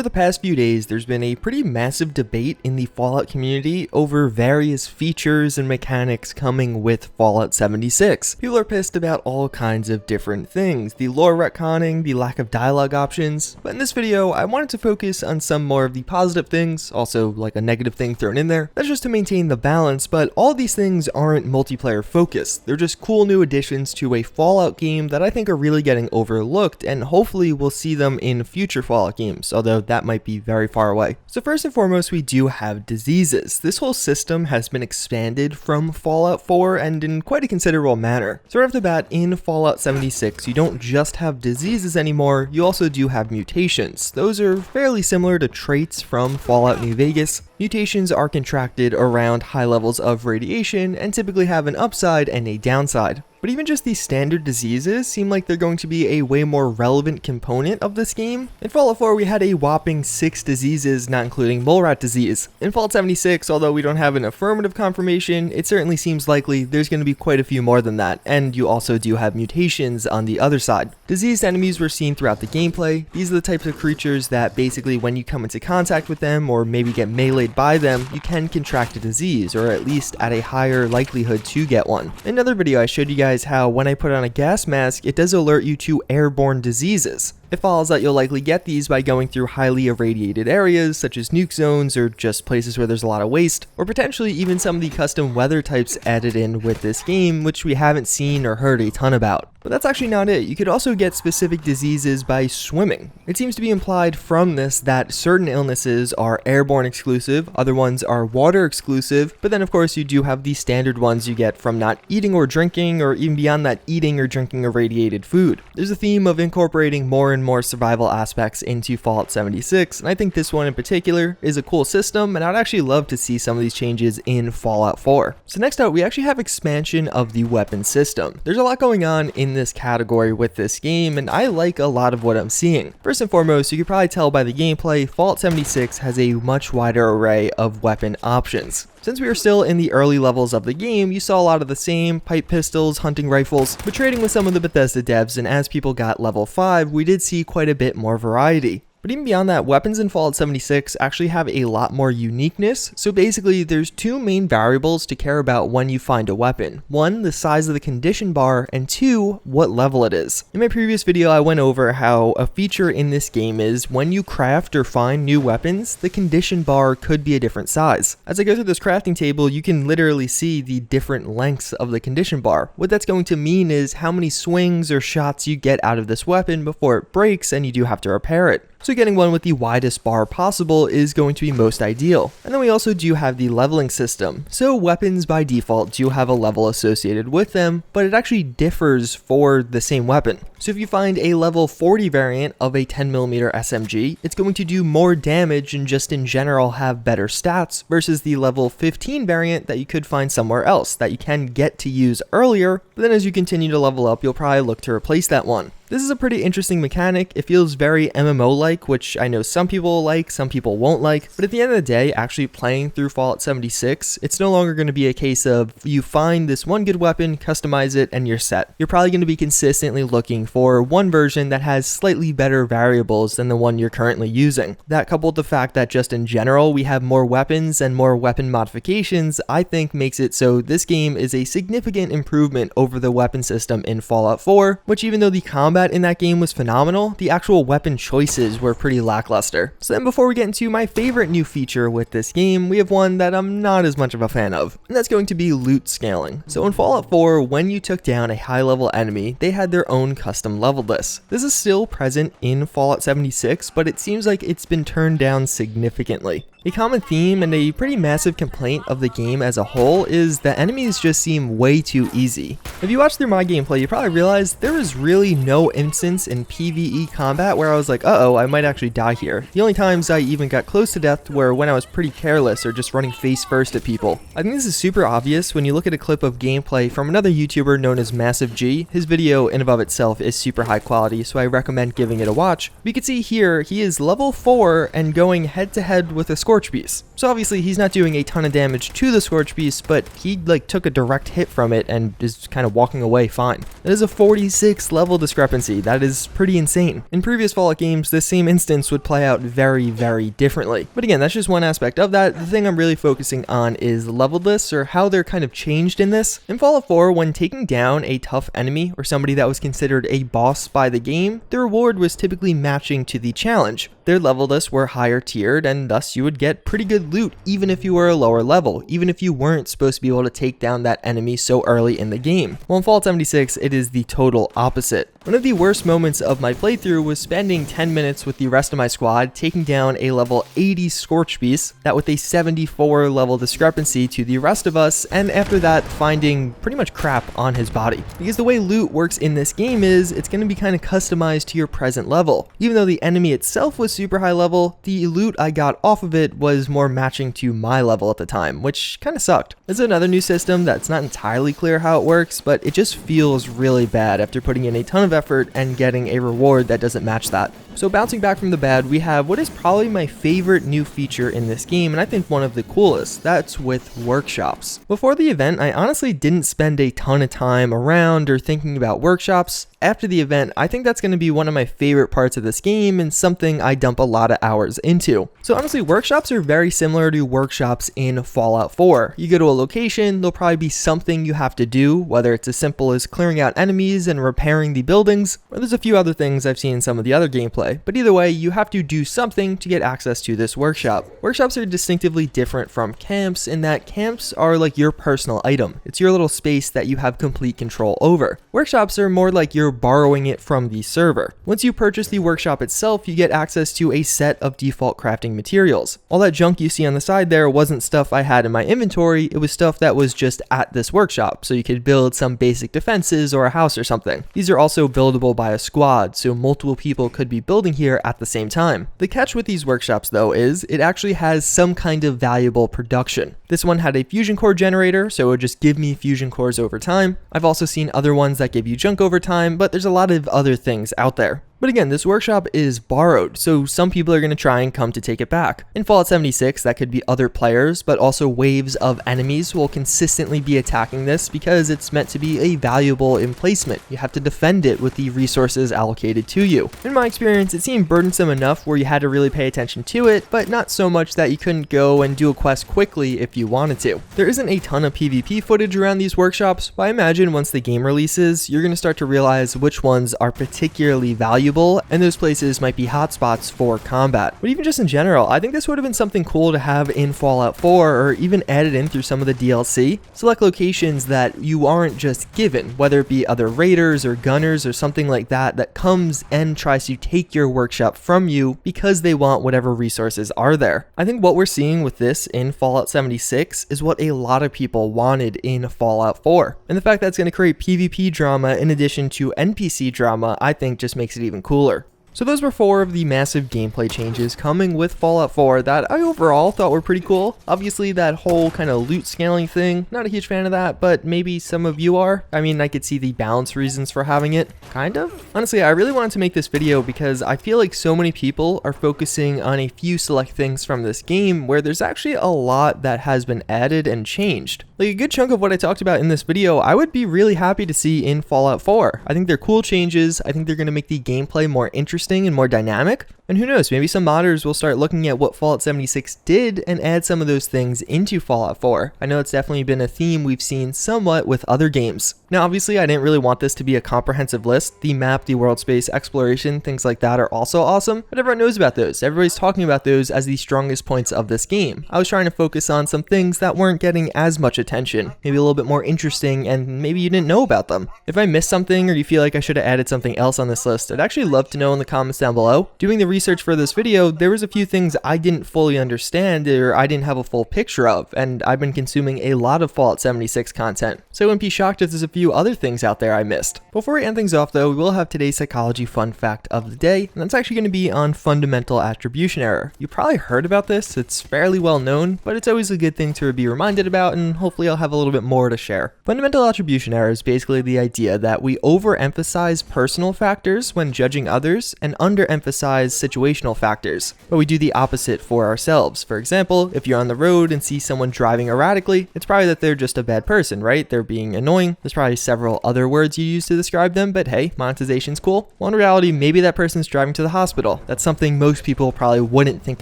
over the past few days, there's been a pretty massive debate in the Fallout community over various features and mechanics coming with Fallout 76. People are pissed about all kinds of different things, the lore retconning, the lack of dialogue options, but in this video, I wanted to focus on some more of the positive things, also like a negative thing thrown in there. That's just to maintain the balance, but all these things aren't multiplayer focused. They're just cool new additions to a Fallout game that I think are really getting overlooked, and hopefully we'll see them in future Fallout games, although that might be very far away. So first and foremost, we do have diseases. This whole system has been expanded from Fallout 4 and in quite a considerable manner. So right off the bat, in Fallout 76, you don't just have diseases anymore, you also do have mutations. Those are fairly similar to traits from Fallout New Vegas. Mutations are contracted around high levels of radiation and typically have an upside and a downside. But even just these standard diseases seem like they're going to be a way more relevant component of this game. In Fallout 4, we had a whopping 6 diseases, not including mole rat disease. In Fallout 76, although we don't have an affirmative confirmation, it certainly seems likely there's going to be quite a few more than that, and you also do have mutations on the other side. Diseased enemies were seen throughout the gameplay. These are the types of creatures that basically when you come into contact with them or maybe get meleeed by them, you can contract a disease, or at least at a higher likelihood to get one. In another video, I showed you guys how when I put on a gas mask, it does alert you to airborne diseases. It follows that you'll likely get these by going through highly irradiated areas such as nuke zones or just places where there's a lot of waste, or potentially even some of the custom weather types added in with this game, which we haven't seen or heard a ton about. But that's actually not it. You could also get specific diseases by swimming. It seems to be implied from this that certain illnesses are airborne exclusive, other ones are water exclusive, but then of course you do have the standard ones you get from not eating or drinking, or even beyond that, eating or drinking irradiated food. There's a theme of incorporating more and more survival aspects into Fallout 76, and I think this one in particular is a cool system, and I'd actually love to see some of these changes in Fallout 4. So next up, we actually have expansion of the weapon system. There's a lot going on in this category with this game, and I like a lot of what I'm seeing. First and foremost, you can probably tell by the gameplay, Fallout 76 has a much wider array of weapon options. Since we are still in the early levels of the game, you saw a lot of the same pipe pistols, hunting rifles, but trading with some of the Bethesda devs, and as people got level 5, we did see quite a bit more variety. But even beyond that, weapons in Fallout 76 actually have a lot more uniqueness. So basically, there's two main variables to care about when you find a weapon. One, the size of the condition bar, and two, what level it is. In my previous video, I went over how a feature in this game is when you craft or find new weapons, the condition bar could be a different size. As I go through this crafting table, you can literally see the different lengths of the condition bar. What that's going to mean is how many swings or shots you get out of this weapon before it breaks and you do have to repair it. So getting one with the widest bar possible is going to be most ideal. And then we also do have the leveling system. So weapons by default do have a level associated with them, but it actually differs for the same weapon. So if you find a level 40 variant of a 10mm SMG, it's going to do more damage and just in general have better stats versus the level 15 variant that you could find somewhere else that you can get to use earlier, but then as you continue to level up, you'll probably look to replace that one. This is a pretty interesting mechanic. It feels very MMO-like, which I know some people like, some people won't like, but at the end of the day, actually playing through Fallout 76, it's no longer going to be a case of you find this one good weapon, customize it, and you're set. You're probably going to be consistently looking for one version that has slightly better variables than the one you're currently using. That coupled with the fact that just in general, we have more weapons and more weapon modifications, I think makes it so this game is a significant improvement over the weapon system in Fallout 4, which even though the combat in that game was phenomenal, the actual weapon choices were pretty lackluster. So then before we get into my favorite new feature with this game, we have one that I'm not as much of a fan of, and that's going to be loot scaling. So in Fallout 4, when you took down a high level enemy, they had their own custom level list. This is still present in Fallout 76, but it seems like it's been turned down significantly. A common theme and a pretty massive complaint of the game as a whole is that enemies just seem way too easy. If you watch through my gameplay, you probably realize there is really no instance in PvE combat where I was like, uh-oh, I might actually die here. The only times I even got close to death were when I was pretty careless or just running face first at people. I think this is super obvious when you look at a clip of gameplay from another YouTuber known as Massive G. His video in and of itself is super high quality, so I recommend giving it a watch. We can see here he is level 4 and going head to head with a score Scorch Beast. So obviously he's not doing a ton of damage to the Scorch Beast, but he like took a direct hit from it and is kind of walking away fine. That is a 46 level discrepancy. That is pretty insane. In previous Fallout games, this same instance would play out very, very differently. But again, that's just one aspect of that. The thing I'm really focusing on is leveled lists, or how they're kind of changed in this. In Fallout 4, when taking down a tough enemy or somebody that was considered a boss by the game, the reward was typically matching to the challenge. Their level lists were higher tiered, and thus you would get pretty good loot even if you were a lower level, even if you weren't supposed to be able to take down that enemy so early in the game. Well, in Fallout 76, it is the total opposite. One of the worst moments of my playthrough was spending 10 minutes with the rest of my squad taking down a level 80 Scorch Beast, that with a 74 level discrepancy to the rest of us, and after that finding pretty much crap on his body. Because the way loot works in this game is it's going to be kind of customized to your present level. Even though the enemy itself was super high level, the loot I got off of it was more matching to my level at the time, which kind of sucked. This is another new system that's not entirely clear how it works, but it just feels really bad after putting in a ton of effort and getting a reward that doesn't match that. So bouncing back from the bad, we have what is probably my favorite new feature in this game, and I think one of the coolest. That's with workshops. Before the event, I honestly didn't spend a ton of time around or thinking about workshops. After the event, I think that's going to be one of my favorite parts of this game and something I dump a lot of hours into. So honestly, workshops are very similar to workshops in Fallout 4. You go to a location, there'll probably be something you have to do, whether it's as simple as clearing out enemies and repairing the buildings, or there's a few other things I've seen in some of the other gameplay. But either way, you have to do something to get access to this workshop. Workshops are distinctively different from camps in that camps are like your personal item. It's your little space that you have complete control over. Workshops are more like you're borrowing it from the server. Once you purchase the workshop itself, you get access to a set of default crafting materials. All that junk you see on the side there wasn't stuff I had in my inventory, it was stuff that was just at this workshop, so you could build some basic defenses or a house or something. These are also buildable by a squad, so multiple people could be building here at the same time. The catch with these workshops though is it actually has some kind of valuable production. This one had a fusion core generator, so it would just give me fusion cores over time. I've also seen other ones that give you junk over time, but there's a lot of other things out there. But again, this workshop is borrowed, so some people are going to try and come to take it back. In Fallout 76, that could be other players, but also waves of enemies will consistently be attacking this because it's meant to be a valuable emplacement. You have to defend it with the resources allocated to you. In my experience, it seemed burdensome enough where you had to really pay attention to it, but not so much that you couldn't go and do a quest quickly if you wanted to. There isn't a ton of PvP footage around these workshops, but I imagine once the game releases, you're going to start to realize which ones are particularly valuable, and those places might be hotspots for combat. But even just in general, I think this would have been something cool to have in Fallout 4 or even added in through some of the DLC. Select locations that you aren't just given, whether it be other raiders or gunners or something like that that comes and tries to take your workshop from you because they want whatever resources are there. I think what we're seeing with this in Fallout 76 is what a lot of people wanted in Fallout 4. And the fact that it's going to create PvP drama in addition to NPC drama, I think just makes it even cooler. So those were 4 of the massive gameplay changes coming with Fallout 4 that I overall thought were pretty cool. Obviously that whole kind of loot scaling thing, not a huge fan of that, but maybe some of you are. I mean, I could see the balance reasons for having it, kind of. Honestly, I really wanted to make this video because I feel like so many people are focusing on a few select things from this game where there's actually a lot that has been added and changed. Like a good chunk of what I talked about in this video, I would be really happy to see in Fallout 4. I think they're cool changes. I think they're going to make the gameplay more interesting and more dynamic. And who knows, maybe some modders will start looking at what Fallout 76 did and add some of those things into Fallout 4. I know it's definitely been a theme we've seen somewhat with other games. Now obviously I didn't really want this to be a comprehensive list. The map, the world space, exploration, things like that are also awesome, but everyone knows about those. Everybody's talking about those as the strongest points of this game. I was trying to focus on some things that weren't getting as much attention, maybe a little bit more interesting, and maybe you didn't know about them. If I missed something or you feel like I should have added something else on this list, I'd actually love to know in the comments down below. Doing the research for this video, there was a few things I didn't fully understand or I didn't have a full picture of, and I've been consuming a lot of Fallout 76 content, so I wouldn't be shocked if there's a few other things out there I missed. Before we end things off though, we will have today's psychology fun fact of the day, and that's actually going to be on fundamental attribution error. You probably heard about this, it's fairly well known, but it's always a good thing to be reminded about, and hopefully I'll have a little bit more to share. Fundamental attribution error is basically the idea that we overemphasize personal factors when judging others, and underemphasize situational factors. But we do the opposite for ourselves. For example, if you're on the road and see someone driving erratically, it's probably that they're just a bad person, right? They're being annoying. There's probably several other words you use to describe them, but hey, monetization's cool. Well, in reality, maybe that person's driving to the hospital. That's something most people probably wouldn't think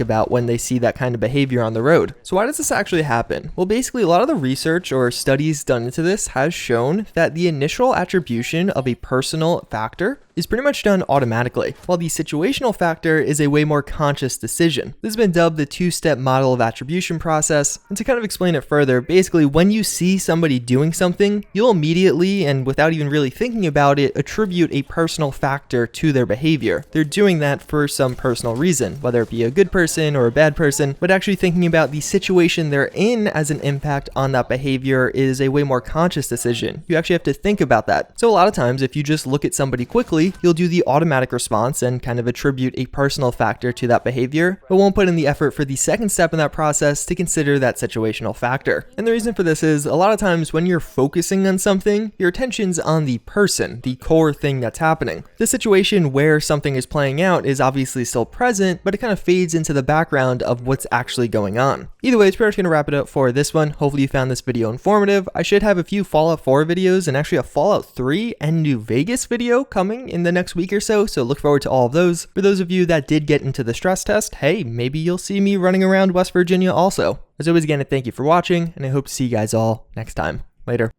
about when they see that kind of behavior on the road. So why does this actually happen? Well, basically, a lot of the research or studies done into this has shown that the initial attribution of a personal factor is pretty much done automatically, while the situational factor is a way more conscious decision. This has been dubbed the two-step model of attribution process, and to kind of explain it further, basically when you see somebody doing something, you'll immediately, and without even really thinking about it, attribute a personal factor to their behavior. They're doing that for some personal reason, whether it be a good person or a bad person, but actually thinking about the situation they're in as an impact on that behavior is a way more conscious decision. You actually have to think about that. So a lot of times, if you just look at somebody quickly, you'll do the automatic response and kind of attribute a personal factor to that behavior, but won't put in the effort for the second step in that process to consider that situational factor. And the reason for this is a lot of times when you're focusing on something, your attention's on the person, the core thing that's happening. The situation where something is playing out is obviously still present, but it kind of fades into the background of what's actually going on. Either way, it's pretty much going to wrap it up for this one. Hopefully you found this video informative. I should have a few Fallout 4 videos and actually a Fallout 3 and New Vegas video coming in the next week or so look forward to all of those. For those of you that did get into the stress test, hey, maybe you'll see me running around West Virginia also. As always, again, thank you for watching, and I hope to see you guys all next time. Later.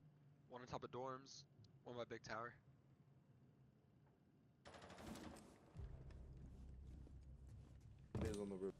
One on top of dorms, one by big tower. On the roof.